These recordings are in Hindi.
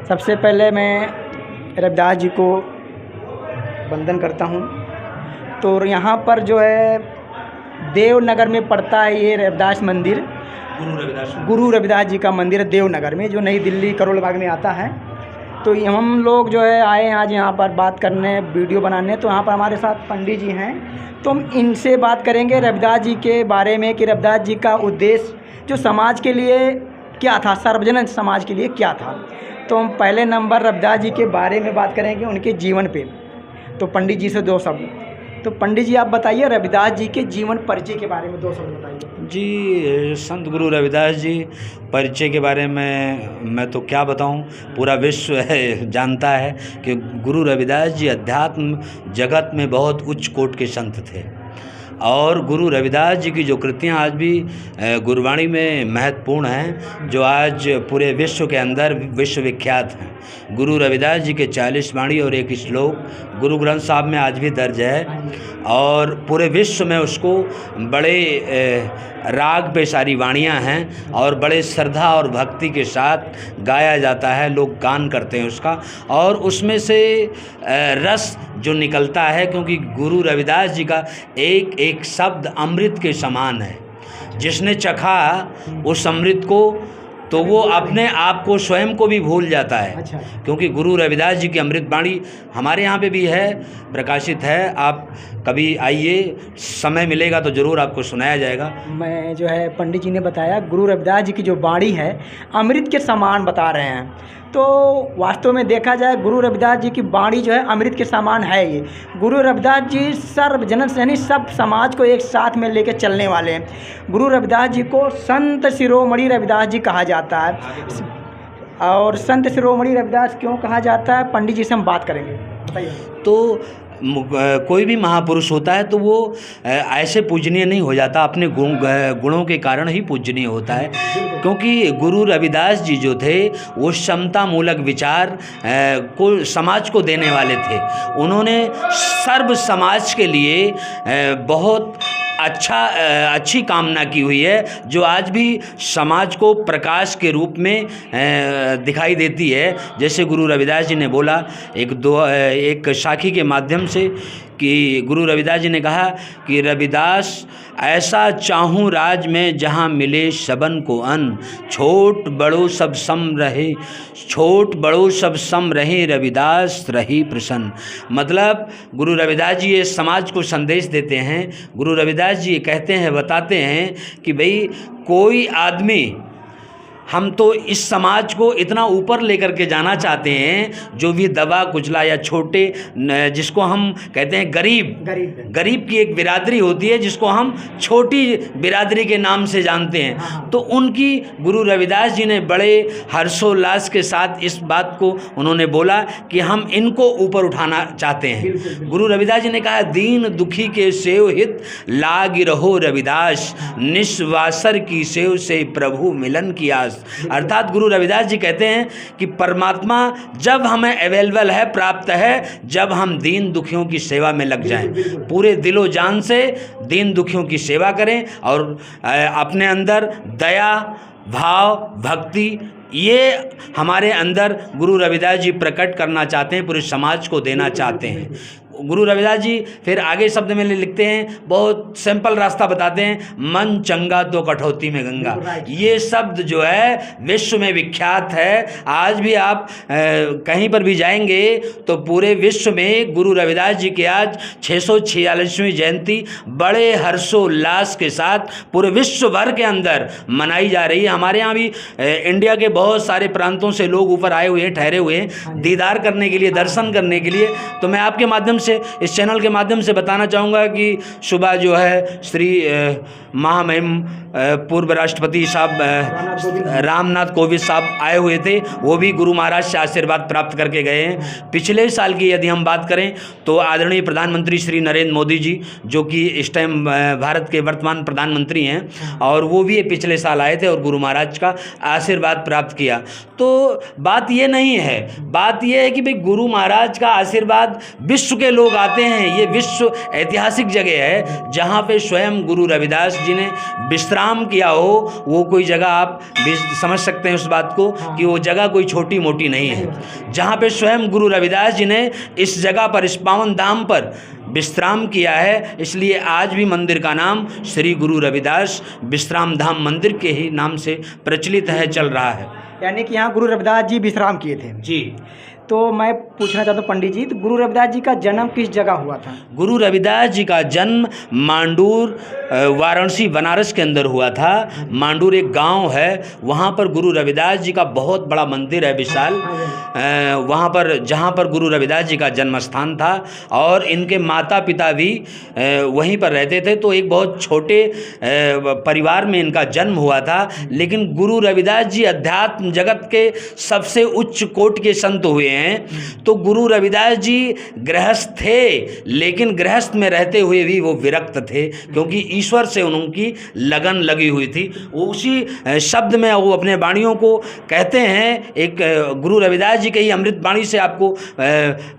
सबसे पहले मैं रविदास जी को वंदन करता हूँ। तो यहाँ पर जो है देवनगर में पड़ता है ये रविदास मंदिर, गुरु रविदास जी का मंदिर है देवनगर में, जो नई दिल्ली करोल बाग में आता है। तो हम लोग जो है आए हैं आज यहाँ पर बात करने, वीडियो बनाने। तो यहाँ पर हमारे साथ पंडित जी हैं, तो हम इनसे बात करेंगे रविदास जी के बारे में कि रविदास जी का उद्देश्य जो समाज के लिए क्या था, सार्वजनिक समाज के लिए क्या था। तो हम पहले नंबर रविदास जी के बारे में बात करेंगे, उनके जीवन पे। तो पंडित जी से दो शब्द। तो पंडित जी आप बताइए रविदास जी के जीवन परिचय के बारे में दो शब्द बताइए। जी, संत गुरु रविदास जी परिचय के बारे में मैं तो क्या बताऊं, पूरा विश्व जानता है कि गुरु रविदास जी अध्यात्म जगत में बहुत उच्च कोटि के संत थे। और गुरु रविदास जी की जो कृतियाँ आज भी गुरबाणी में महत्वपूर्ण हैं, जो आज पूरे विश्व के अंदर विश्वविख्यात हैं। गुरु रविदास जी के 40 वाणी और एक श्लोक गुरु ग्रंथ साहब में आज भी दर्ज है, और पूरे विश्व में उसको बड़े राग पे सारी वाणियाँ हैं और बड़े श्रद्धा और भक्ति के साथ गाया जाता है। लोग गान करते हैं उसका, और उसमें से रस जो निकलता है, क्योंकि गुरु रविदास जी का एक एक शब्द अमृत के समान है। जिसने चखा उस अमृत को तो वो अपने आप को स्वयं को भी भूल जाता है। अच्छा। क्योंकि गुरु रविदास जी की अमृत वाणी हमारे यहाँ पे भी है, प्रकाशित है। आप कभी आइए, समय मिलेगा तो ज़रूर आपको सुनाया जाएगा। मैं जो है पंडित जी ने बताया गुरु रविदास जी की जो वाणी है अमृत के समान बता रहे हैं। तो वास्तव में देखा जाए गुरु रविदास जी की वाणी जो है अमृत के समान है। ये गुरु रविदास जी सर्वजन यानी सब समाज को एक साथ में लेकर चलने वाले हैं। गुरु रविदास जी को संत शिरोमणि रविदास जी कहा जाता है। और संत शिरोमणि रविदास क्यों कहा जाता है, पंडित जी से हम बात करेंगे, बताइए। तो कोई भी महापुरुष होता है तो वो ऐसे पूजनीय नहीं हो जाता, अपने गुणों के कारण ही पूजनीय होता है। क्योंकि गुरु रविदास जी जो थे वो समता मूलक विचार को समाज को देने वाले थे। उन्होंने सर्व समाज के लिए बहुत अच्छी कामना की हुई है, जो आज भी समाज को प्रकाश के रूप में दिखाई देती है। जैसे गुरु रविदास जी ने बोला एक साखी के माध्यम से कि गुरु रविदास जी ने कहा कि रविदास ऐसा चाहूँ राज में जहाँ मिले सबन को अन्न, छोट बड़ो सब सम रहे, छोट बड़ो सब सम रहे, रविदास रही प्रसन्न। मतलब गुरु रविदास जी ये समाज को संदेश देते हैं। गुरु रविदास जी ये कहते हैं, बताते हैं कि भाई कोई आदमी, हम तो इस समाज को इतना ऊपर लेकर के जाना चाहते हैं, जो भी दबा कुचला या छोटे, जिसको हम कहते हैं गरीब की एक बिरादरी होती है जिसको हम छोटी बिरादरी के नाम से जानते हैं। हाँ। तो उनकी गुरु रविदास जी ने बड़े हर्षोल्लास के साथ इस बात को उन्होंने बोला कि हम इनको ऊपर उठाना चाहते हैं। गुरु रविदास जी ने कहा, दीन दुखी के सेव हित लाग रहो रविदास, निस्वासर की सेव से प्रभु मिलन की आस। अर्थात गुरु रविदास जी कहते हैं कि परमात्मा जब हमें अवेलेबल है, प्राप्त है, जब हम दीन दुखियों की सेवा में लग जाएं, पूरे दिलो जान से दीन दुखियों की सेवा करें और अपने अंदर दया भाव भक्ति ये हमारे अंदर गुरु रविदास जी प्रकट करना चाहते हैं, पूरे समाज को देना चाहते हैं। गुरु रविदास जी फिर आगे शब्द में लिखते हैं, बहुत सिंपल रास्ता बताते हैं, मन चंगा तो कठौती में गंगा। ये शब्द जो है विश्व में विख्यात है। आज भी आप कहीं पर भी जाएंगे तो पूरे विश्व में गुरु रविदास जी की आज 646वीं जयंती बड़े हर्षोल्लास के साथ पूरे विश्व भर के अंदर मनाई जा रही है। हमारे यहाँ भी इंडिया के बहुत सारे प्रांतों से लोग ऊपर आए हुए हैं, ठहरे हुए हैं दीदार करने के लिए, दर्शन करने के लिए। तो मैं आपके माध्यम से, इस चैनल के माध्यम से बताना चाहूँगा कि सुबह जो है श्री महामहिम पूर्व राष्ट्रपति साहब रामनाथ कोविंद साहब आए हुए थे। वो भी गुरु महाराज से आशीर्वाद प्राप्त करके गए हैं। पिछले साल की यदि हम बात करें तो आदरणीय प्रधानमंत्री श्री नरेंद्र मोदी जी, जो कि इस टाइम भारत के वर्तमान प्रधानमंत्री हैं, और वो भी पिछले साल आए थे और गुरु महाराज का आशीर्वाद प्राप्त किया। तो बात ये नहीं है, बात ये है कि भाई गुरु महाराज का आशीर्वाद विश्व के लोग आते हैं। ये विश्व ऐतिहासिक जगह है जहाँ पे स्वयं गुरु रविदास जी ने विश्राम किया हो। वो कोई जगह आप भी समझ सकते हैं उस बात को कि वो जगह कोई छोटी मोटी नहीं है, जहाँ पे स्वयं गुरु रविदास जी ने इस जगह पर, इस पावन धाम पर विश्राम किया है। इसलिए आज भी मंदिर का नाम श्री गुरु रविदास विश्राम धाम मंदिर के ही नाम से प्रचलित है, चल रहा है। यानी कि यहाँ गुरु रविदास जी विश्राम किए थे। जी। तो मैं पूछना चाहता हूँ पंडित जी, तो गुरु रविदास जी का जन्म किस जगह हुआ था? गुरु रविदास जी का जन्म मांडूर, वाराणसी, बनारस के अंदर हुआ था। मांडूर एक गांव है, वहाँ पर गुरु रविदास जी का बहुत बड़ा मंदिर है, विशाल। वहाँ पर, जहाँ पर गुरु रविदास जी का जन्म स्थान था और इनके माता पिता भी वहीं पर रहते थे। तो एक बहुत छोटे परिवार में इनका जन्म हुआ था। लेकिन गुरु रविदास जी अध्यात्म जगत के सबसे उच्च कोटि के संत हुए हैं। तो गुरु रविदास जी गृहस्थ थे, लेकिन गृहस्थ में रहते हुए भी वो विरक्त थे, क्योंकि ईश्वर से उनकी लगन लगी हुई थी। वो उसी शब्द में वो अपने वाणियों को कहते हैं। एक गुरु रविदास जी के ही अमृत वाणी से आपको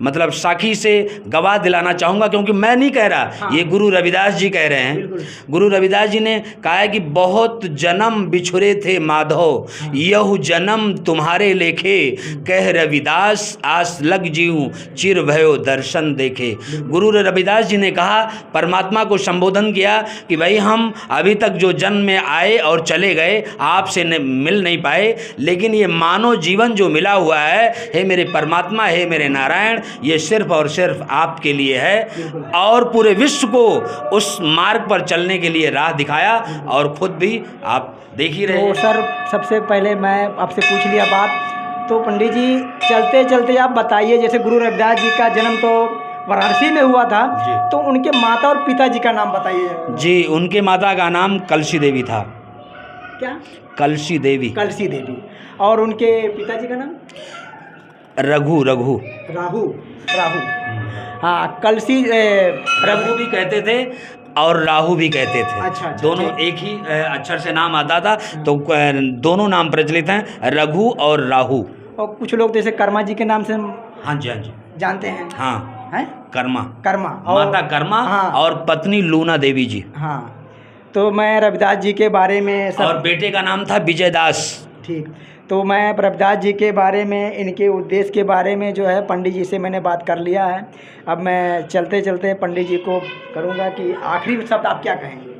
मतलब साखी से गवाह दिलाना चाहूँगा, क्योंकि मैं नहीं कह रहा, ये गुरु रविदास जी कह रहे हैं। गुरु रविदास जी ने कहा है कि बहुत जन्म बिछुरे थे माधव, यहु जन्म तुम्हारे लेखे, कह रविदास आस लग जीऊं, चिर भयो दर्शन देखे। गुरु रविदास जी ने कहा, परमात्मा को संबोधन किया कि भाई हम अभी तक जो जन्म में आए और चले गए, आपसे मिल नहीं पाए, लेकिन ये मानव जीवन जो मिला हुआ है, हे मेरे परमात्मा, हे मेरे नारायण, ये सिर्फ और सिर्फ आपके लिए है। और पूरे विश्व को उस मार्ग पर चलने के लिए राह दिखाया और खुद भी आप देख ही रहे हैं। तो सर, सबसे पहले मैं आपसे पूछ लिया बात, तो पंडित जी चलते चलते आप बताइए, जैसे गुरु रविदास जी का जन्म तो वाराणसी में हुआ था, तो उनके माता और पिताजी का नाम बताइए। जी, उनके माता का नाम कलसी देवी था। क्या? कलसी देवी। कलसी देवी। और उनके पिताजी का नाम? रघु। राहु। हाँ, कलसी रघु भी कहते थे और राहु भी कहते थे। अच्छा, दोनों एक ही अक्षर से नाम आता था, तो दोनों नाम प्रचलित हैं, रघु और राहु। और कुछ लोग जैसे कर्मा जी के नाम से हाँ जी, हाँ जी, जानते हैं। हाँ, हैं? कर्मा। और माता कर्मा। हाँ, और पत्नी लूना देवी जी। हाँ, तो मैं रविदास जी के बारे में और बेटे का नाम था विजयदास। ठीक, तो मैं रविदास जी के बारे में, इनके उद्देश्य के बारे में जो है पंडित जी से मैंने बात कर लिया है। अब मैं चलते चलते पंडित जी को करूँगा कि आखिरी शब्द आप क्या कहेंगे?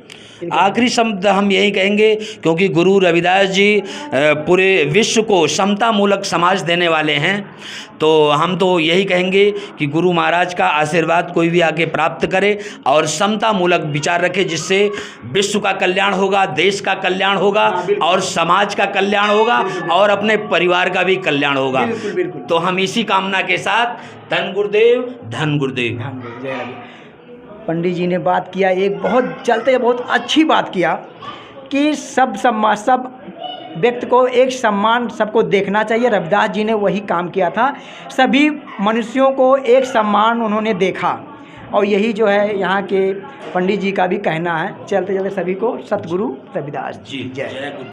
आखिरी शब्द हम यही कहेंगे, क्योंकि गुरु रविदास जी पूरे विश्व को समता मूलक समाज देने वाले हैं, तो हम तो यही कहेंगे कि गुरु महाराज का आशीर्वाद कोई भी आके प्राप्त करे और समता मूलक विचार रखे, जिससे विश्व का कल्याण होगा, देश का कल्याण होगा और समाज का कल्याण होगा और अपने परिवार का भी कल्याण होगा। बिल्कुल। तो हम इसी कामना के साथ धन गुरुदेव, धन गुरुदेव। जय रवि। पंडित जी ने बात किया, एक बहुत अच्छी बात किया कि सब व्यक्ति को एक सम्मान सबको देखना चाहिए। रविदास जी ने वही काम किया था, सभी मनुष्यों को एक सम्मान उन्होंने देखा, और यही जो है यहाँ के पंडित जी का भी कहना है। चलते चलते सभी को सतगुरु रविदास जी जय।